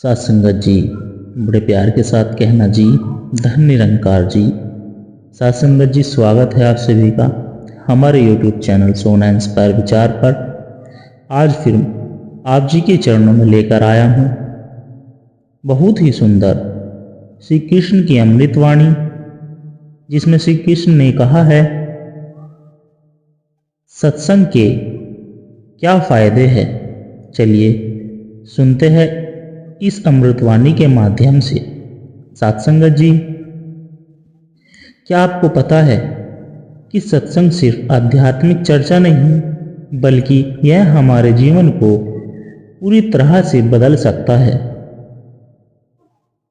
साथ संगत जी, बड़े प्यार के साथ कहना जी, धन निरंकार जी। साथ संगत जी, स्वागत है आप सभी का हमारे YouTube चैनल सोना इंस्पायर विचार पर। आज फिर आप जी के चरणों में लेकर आया हूँ बहुत ही सुंदर श्री कृष्ण की अमृत वाणी, जिसमें श्री कृष्ण ने कहा है सत्संग के क्या फायदे हैं। चलिए सुनते हैं इस अमृतवाणी के माध्यम से। साथ संगत जी, क्या आपको पता है कि सत्संग सिर्फ आध्यात्मिक चर्चा नहीं, बल्कि यह हमारे जीवन को पूरी तरह से बदल सकता है।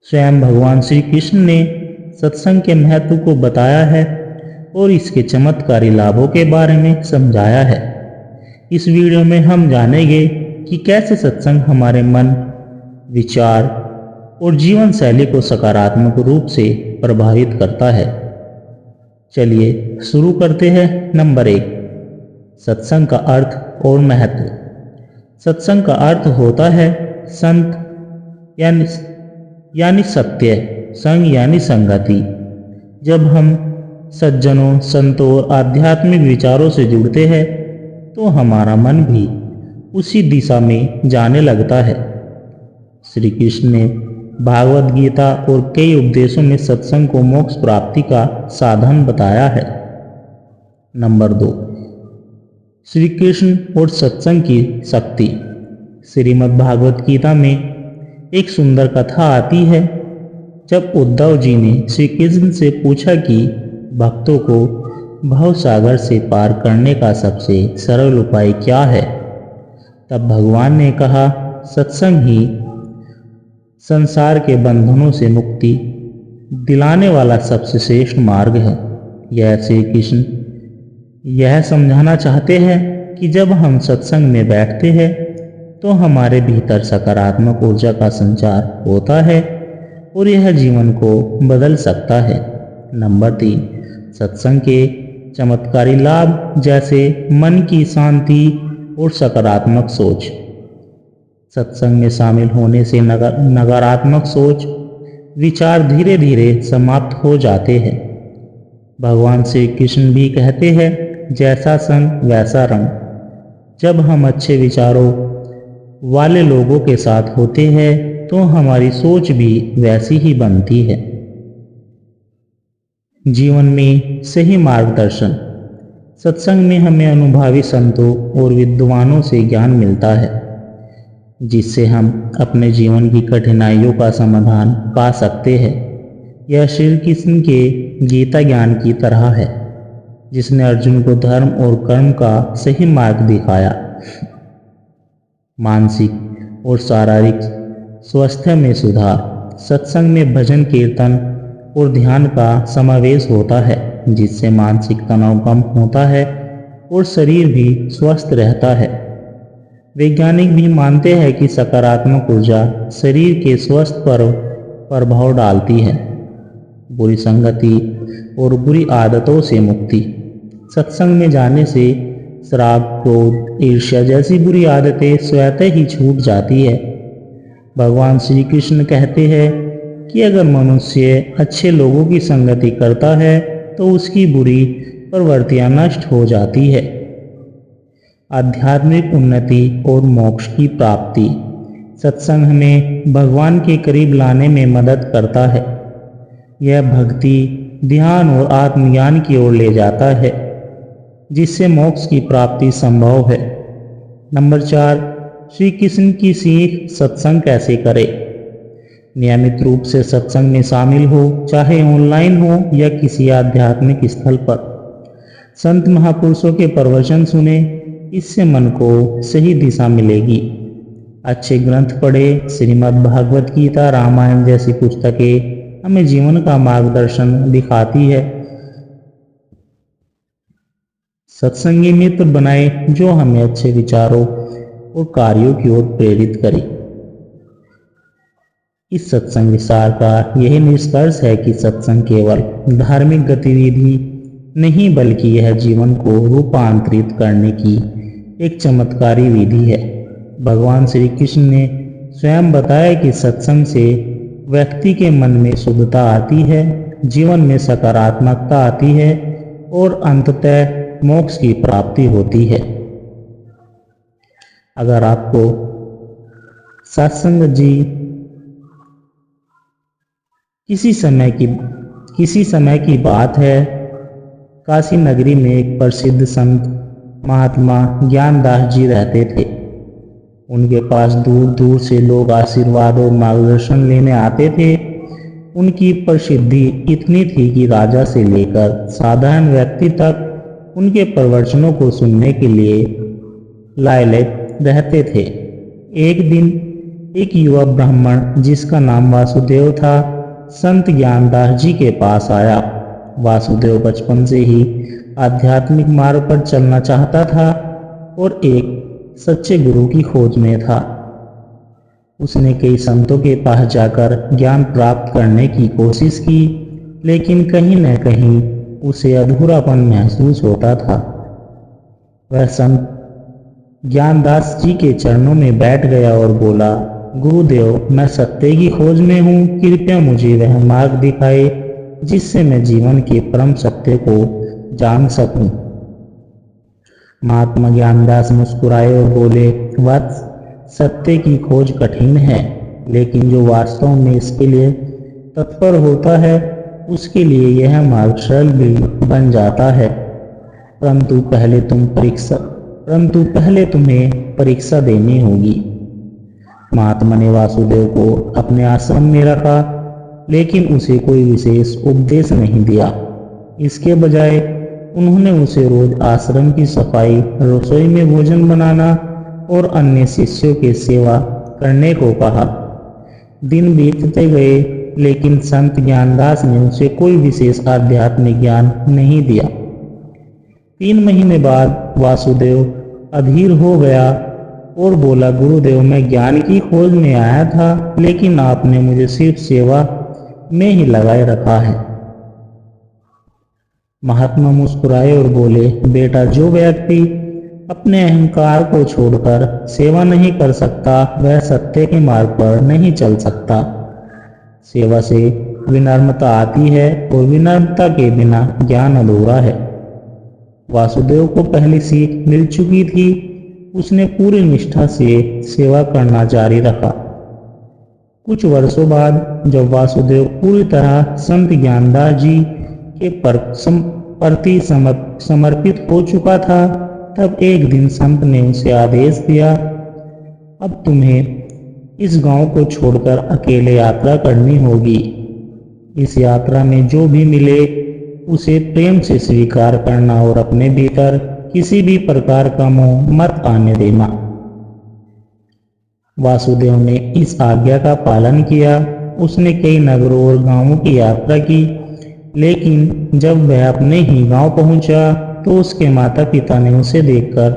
स्वयं भगवान श्री कृष्ण ने सत्संग के महत्व को बताया है और इसके चमत्कारी लाभों के बारे में समझाया है। इस वीडियो में हम जानेंगे कि कैसे सत्संग हमारे मन, विचार और जीवन शैली को सकारात्मक रूप से प्रभावित करता है। चलिए शुरू करते हैं। नंबर 1, सत्संग का अर्थ और महत्व। सत्संग का अर्थ होता है संत यानी सत्य, संग यानी संगति। जब हम सज्जनों, संतों और आध्यात्मिक विचारों से जुड़ते हैं तो हमारा मन भी उसी दिशा में जाने लगता है। श्री कृष्ण ने भागवत गीता और कई उपदेशों में सत्संग को मोक्ष प्राप्ति का साधन बताया है। नंबर 2, श्री कृष्ण और सत्संग की शक्ति। श्रीमद् भागवत गीता में एक सुंदर कथा आती है। जब उद्धव जी ने श्री कृष्ण से पूछा कि भक्तों को भव सागर से पार करने का सबसे सरल उपाय क्या है, तब भगवान ने कहा सत्संग ही संसार के बंधनों से मुक्ति दिलाने वाला सबसे श्रेष्ठ मार्ग है। यह श्री कृष्ण यह समझाना चाहते हैं कि जब हम सत्संग में बैठते हैं तो हमारे भीतर सकारात्मक ऊर्जा का संचार होता है और यह जीवन को बदल सकता है। नंबर 3, सत्संग के चमत्कारी लाभ जैसे मन की शांति और सकारात्मक सोच। सत्संग में शामिल होने से नकारात्मक सोच, विचार धीरे धीरे समाप्त हो जाते हैं। भगवान श्री कृष्ण भी कहते हैं जैसा संग वैसा रंग। जब हम अच्छे विचारों वाले लोगों के साथ होते हैं तो हमारी सोच भी वैसी ही बनती है। जीवन में सही मार्गदर्शन। सत्संग में हमें अनुभवी संतों और विद्वानों से ज्ञान मिलता है, जिससे हम अपने जीवन की कठिनाइयों का समाधान पा सकते हैं। यह श्री कृष्ण के गीता ज्ञान की तरह है, जिसने अर्जुन को धर्म और कर्म का सही मार्ग दिखाया। मानसिक और शारीरिक स्वास्थ्य में सुधार। सत्संग में भजन, कीर्तन और ध्यान का समावेश होता है, जिससे मानसिक तनाव कम होता है और शरीर भी स्वस्थ रहता है। वैज्ञानिक भी मानते हैं कि सकारात्मक ऊर्जा शरीर के स्वास्थ्य पर प्रभाव डालती है। बुरी संगति और बुरी आदतों से मुक्ति। सत्संग में जाने से शराब, क्रोध, ईर्ष्या जैसी बुरी आदतें स्वतः ही छूट जाती है। भगवान श्री कृष्ण कहते हैं कि अगर मनुष्य अच्छे लोगों की संगति करता है तो उसकी बुरी प्रवृत्तियां नष्ट हो जाती है। आध्यात्मिक उन्नति और मोक्ष की प्राप्ति। सत्संग हमें भगवान के करीब लाने में मदद करता है। यह भक्ति, ध्यान और आत्मज्ञान की ओर ले जाता है, जिससे मोक्ष की प्राप्ति संभव है। नंबर 4, श्री कृष्ण की सीख। सत्संग कैसे करें। नियमित रूप से सत्संग में शामिल हो, चाहे ऑनलाइन हो या किसी आध्यात्मिक स्थल पर। संत महापुरुषों के प्रवचन सुने, इससे मन को सही दिशा मिलेगी। अच्छे ग्रंथ पढ़े। श्रीमद् भागवत गीता, रामायण जैसी पुस्तकें हमें जीवन का मार्गदर्शन दिखाती है। सत्संगी मित्र बनाए जो हमें अच्छे विचारों और कार्यों की ओर प्रेरित करे। इस सत्संग विचार का यही निष्कर्ष है कि सत्संग केवल धार्मिक गतिविधि नहीं, बल्कि यह जीवन को रूपांतरित करने की एक चमत्कारी विधि है। भगवान श्री कृष्ण ने स्वयं बताया कि सत्संग से व्यक्ति के मन में शुद्धता आती है, जीवन में सकारात्मकता आती है और अंततः मोक्ष की प्राप्ति होती है। अगर आपको सत्संग जी किसी समय की बात है, काशी नगरी में एक प्रसिद्ध संत महात्मा ज्ञानदास जी रहते थे। उनके पास दूर दूर से लोग आशीर्वाद और मार्गदर्शन लेने आते थे। उनकी प्रसिद्धि इतनी थी कि राजा से लेकर साधारण व्यक्ति तक उनके प्रवचनों को सुनने के लिए लायक रहते थे। एक दिन एक युवा ब्राह्मण जिसका नाम वासुदेव था, संत ज्ञानदास जी के पास आया। वासुदेव बचपन से ही आध्यात्मिक मार्ग पर चलना चाहता था और एक सच्चे गुरु की खोज में था। उसने कई संतों के पास जाकर ज्ञान प्राप्त करने की कोशिश की, लेकिन कहीं न कहीं उसे अधूरापन महसूस होता था। वह संत ज्ञानदास जी के चरणों में बैठ गया और बोला, गुरुदेव, मैं सत्य की खोज में हूँ, कृपया मुझे वह मार्ग दिखाए जिससे मैं जीवन के परम सत्य को जान सकूं। महात्मा ज्ञानदास मुस्कुराए और बोले, वत्स, सत्य की खोज कठिन है, लेकिन जो वास्तव में इसके लिए तत्पर होता है उसके लिए यह मार्ग सरल भी बन जाता है। परंतु पहले तुम्हें परीक्षा देनी होगी। महात्मा ने वासुदेव को अपने आश्रम में रखा, लेकिन उसे कोई विशेष उपदेश नहीं दिया। इसके बजाय उन्होंने उसे रोज आश्रम की सफाई, रसोई में भोजन बनाना और अन्य शिष्यों की सेवा करने को कहा। दिन बीतते गए, लेकिन संत ज्ञानदास ने उसे कोई विशेष आध्यात्मिक ज्ञान नहीं दिया। 3 महीने बाद वासुदेव अधीर हो गया और बोला, गुरुदेव, मैं ज्ञान की खोज में आया था, लेकिन आपने मुझे सिर्फ सेवा में ही लगाए रखा है। महात्मा मुस्कुराए और बोले, बेटा, जो व्यक्ति अपने अहंकार को छोड़कर सेवा नहीं कर सकता वह सत्य के मार्ग पर नहीं चल सकता। सेवा से विनम्रता आती है और विनम्रता के बिना ज्ञान अधूरा है। वासुदेव को पहली सीख मिल चुकी थी। उसने पूरी निष्ठा से सेवा करना जारी रखा। कुछ वर्षों बाद जब वासुदेव पूरी तरह संत ज्ञानदास जी के प्रति समर्पित हो चुका था, तब एक दिन संत ने उसे आदेश दिया, अब तुम्हें इस गांव को छोड़कर अकेले यात्रा करनी होगी। इस यात्रा में जो भी मिले उसे प्रेम से स्वीकार करना और अपने भीतर किसी भी प्रकार का मोह मत आने देना। वासुदेव ने इस आज्ञा का पालन किया। उसने कई नगरों और गांवों की यात्रा की, लेकिन जब वह अपने ही गांव पहुंचा तो उसके माता पिता ने उसे देखकर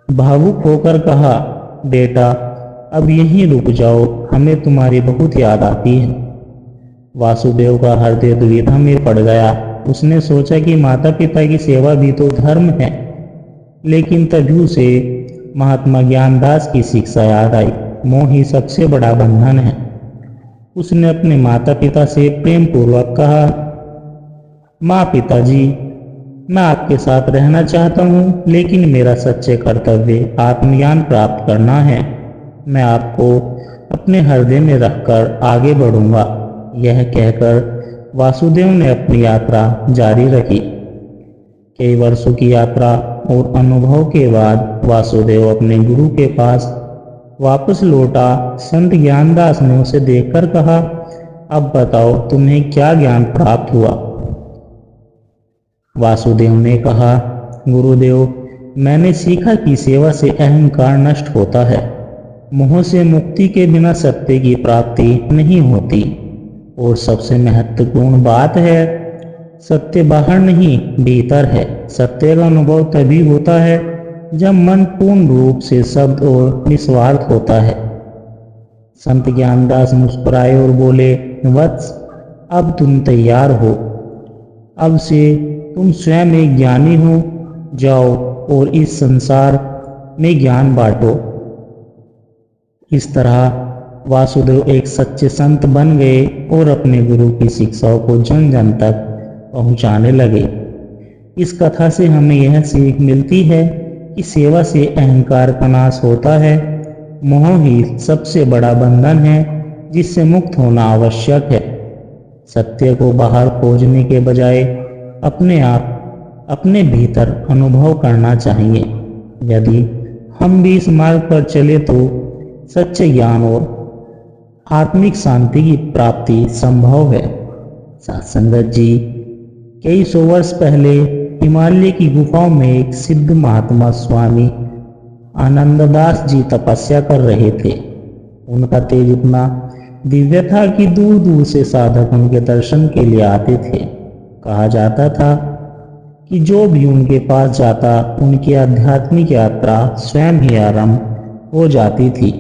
भावुक होकर कहा, बेटा, अब यहीं रुक जाओ, हमें तुम्हारी बहुत याद आती है। वासुदेव का हृदय दुविधा में पड़ गया। उसने सोचा कि माता पिता की सेवा भी तो धर्म है, लेकिन तभी उसे महात्मा ज्ञानदास की शिक्षा याद आई, मोह ही सबसे बड़ा बंधन है। उसने अपने माता पिता से प्रेम पूर्वक कहा, माँ, पिताजी, मैं आपके साथ रहना चाहता हूँ, लेकिन मेरा सच्चे कर्तव्य आत्मज्ञान प्राप्त करना है। मैं आपको अपने हृदय में रखकर आगे बढ़ूंगा। यह कहकर वासुदेव ने अपनी यात्रा जारी रखी। कई वर्षों की यात्रा और अनुभव के बाद वासुदेव अपने गुरु के पास वापस लौटा। संत ज्ञानदास ने उसे देखकर कहा, अब बताओ तुम्हें क्या ज्ञान प्राप्त हुआ। वासुदेव ने कहा, गुरुदेव, मैंने सीखा कि सेवा से अहंकार नष्ट होता है, मोह से मुक्ति के बिना सत्य की प्राप्ति नहीं होती, और सबसे महत्वपूर्ण बात है, सत्य बाहर नहीं भीतर है। सत्य का अनुभव तभी होता है जब मन पूर्ण रूप से शब्द और निस्वार्थ होता है। संत ज्ञानदास मुस्कुराए और बोले, वत्स, अब तुम तैयार हो। अब से तुम स्वयं एक ज्ञानी हो। जाओ और इस संसार में ज्ञान बांटो। इस तरह वासुदेव एक सच्चे संत बन गए और अपने गुरु की शिक्षाओं को जन जन तक पहुंचाने लगे। इस कथा से हमें यह सीख मिलती है कि सेवा से अहंकार का नाश होता है। मोह ही सबसे बड़ा बंधन है जिससे मुक्त होना आवश्यक है। सत्य को बाहर खोजने के बजाय अपने आप अपने भीतर अनुभव करना चाहिए। यदि हम भी इस मार्ग पर चले तो सच्चे ज्ञान और आत्मिक शांति की प्राप्ति संभव है। सत्संगत जी, कई सौ वर्ष पहले हिमालय की गुफाओं में एक सिद्ध महात्मा स्वामी आनंददास जी तपस्या कर रहे थे। उनका तेज इतना दिव्य था कि दूर दूर से साधक उनके दर्शन के लिए आते थे। कहा जाता था कि जो भी उनके पास जाता उनकी आध्यात्मिक यात्रा स्वयं ही आरंभ हो जाती थी।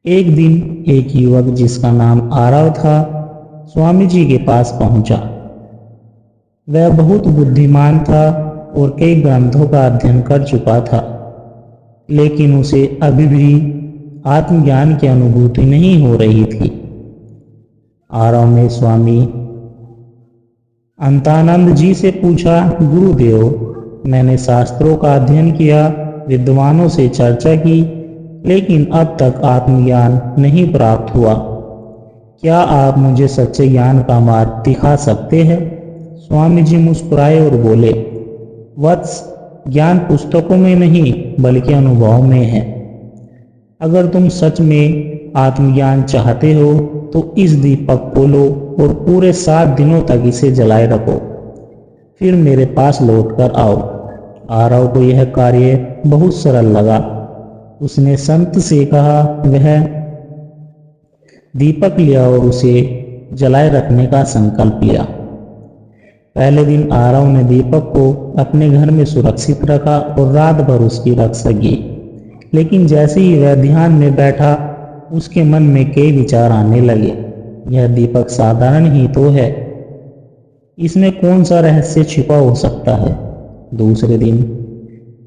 एक दिन एक युवक जिसका नाम आरव था स्वामी जी के पास पहुंचा। वह बहुत बुद्धिमान था और कई ग्रंथों का अध्ययन कर चुका था, लेकिन उसे अभी भी आत्मज्ञान की अनुभूति नहीं हो रही थी। आरव ने स्वामी अंतानंद जी से पूछा, गुरुदेव, मैंने शास्त्रों का अध्ययन किया, विद्वानों से चर्चा की, लेकिन अब तक आत्मज्ञान नहीं प्राप्त हुआ। क्या आप मुझे सच्चे ज्ञान का मार्ग दिखा सकते हैं? स्वामी जी मुस्कुराए और बोले, वत्स, ज्ञान पुस्तकों में नहीं बल्कि अनुभव में है। अगर तुम सच में आत्मज्ञान चाहते हो तो इस दीपक को लो और पूरे 7 दिनों तक इसे जलाए रखो, फिर मेरे पास लौट कर आओ। आरव को यह कार्य बहुत सरल लगा। उसने संत से कहा, वह दीपक लिया और उसे जलाए रखने का संकल्प लिया। पहले दिन आरव ने दीपक को अपने घर में सुरक्षित रखा और रात भर उसकी रक्षा की। लेकिन जैसे ही वह ध्यान में बैठा, उसके मन में कई विचार आने लगे। यह दीपक साधारण ही तो है, इसमें कौन सा रहस्य छिपा हो सकता है? दूसरे दिन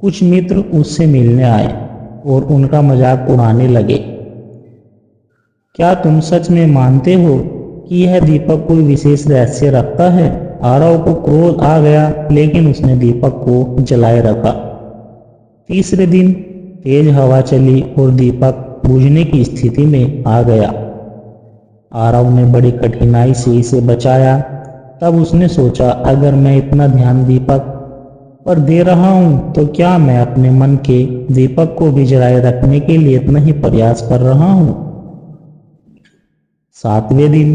कुछ मित्र उससे मिलने आए और उनका मजाक उड़ाने लगे। क्या तुम सच में मानते हो कि यह दीपक कोई विशेष रहस्य रखता है? आरव को क्रोध आ गया, लेकिन उसने दीपक को जलाए रखा। तीसरे दिन तेज हवा चली और दीपक बुझने की स्थिति में आ गया। आरव ने बड़ी कठिनाई से इसे बचाया। तब उसने सोचा, अगर मैं इतना ध्यान दीपक पर दे रहा हूं तो क्या मैं अपने मन के दीपक को भी जलाए रखने के लिए इतना ही प्रयास कर रहा हूं? 7वें दिन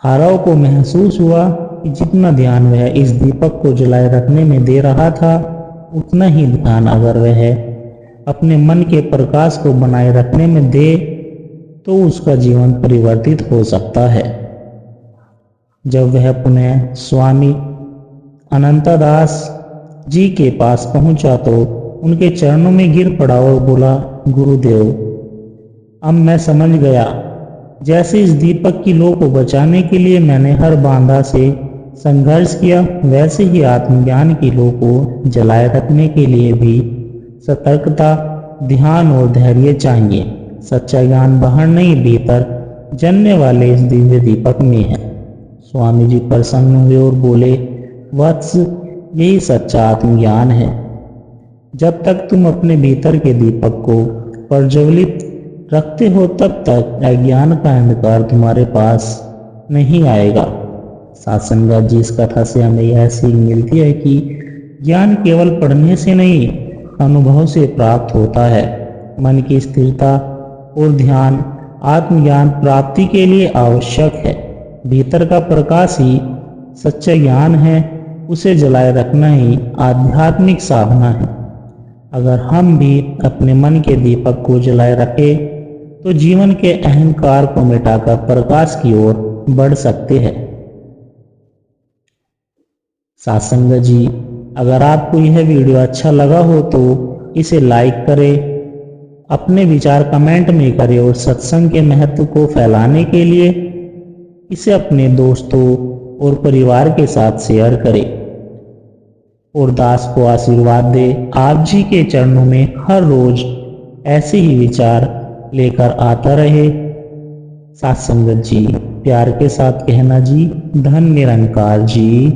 आरव को महसूस हुआ कि जितना ध्यान वह इस दीपक को जलाए रखने में दे रहा था, उतना ही ध्यान अगर वह अपने मन के प्रकाश को बनाए रखने में दे तो उसका जीवन परिवर्तित हो सकता है। जब वह पुनः स्वामी अनंतदास जी के पास पहुंचा तो उनके चरणों में गिर पड़ा और बोला, गुरुदेव, अब मैं समझ गया। जैसे इस दीपक की लौ को बचाने के लिए मैंने हर बाधा से संघर्ष किया, वैसे ही आत्मज्ञान की लौ को जलाए रखने के लिए भी सतर्कता, ध्यान और धैर्य चाहिए। सच्चा ज्ञान बाहर नहीं, भीतर जलने वाले इस दिव्य दीपक में है। स्वामी जी प्रसन्न हुए और बोले, वत्स, यही सच्चा आत्मज्ञान है। जब तक तुम अपने भीतर के दीपक को प्रज्वलित रखते हो, तब तक अज्ञान का अंधकार तुम्हारे पास नहीं आएगा। सत्संगत जी, इस कथा से हमें यह सीख मिलती है कि ज्ञान केवल पढ़ने से नहीं, अनुभव से प्राप्त होता है। मन की स्थिरता और ध्यान आत्मज्ञान प्राप्ति के लिए आवश्यक है। भीतर का प्रकाश ही सच्चा ज्ञान है, उसे जलाए रखना ही आध्यात्मिक साधना है। अगर हम भी अपने मन के दीपक को जलाए रखें तो जीवन के अहंकार को मिटाकर प्रकाश की ओर बढ़ सकते हैं। सत्संगत जी, अगर आपको यह वीडियो अच्छा लगा हो तो इसे लाइक करें, अपने विचार कमेंट में करें और सत्संग के महत्व को फैलाने के लिए इसे अपने दोस्तों और परिवार के साथ शेयर करें। और दास को आशीर्वाद दे। आप जी के चरणों में हर रोज ऐसे ही विचार लेकर आता रहे। साथ संगत जी, प्यार के साथ कहना जी, धन निरंकार जी।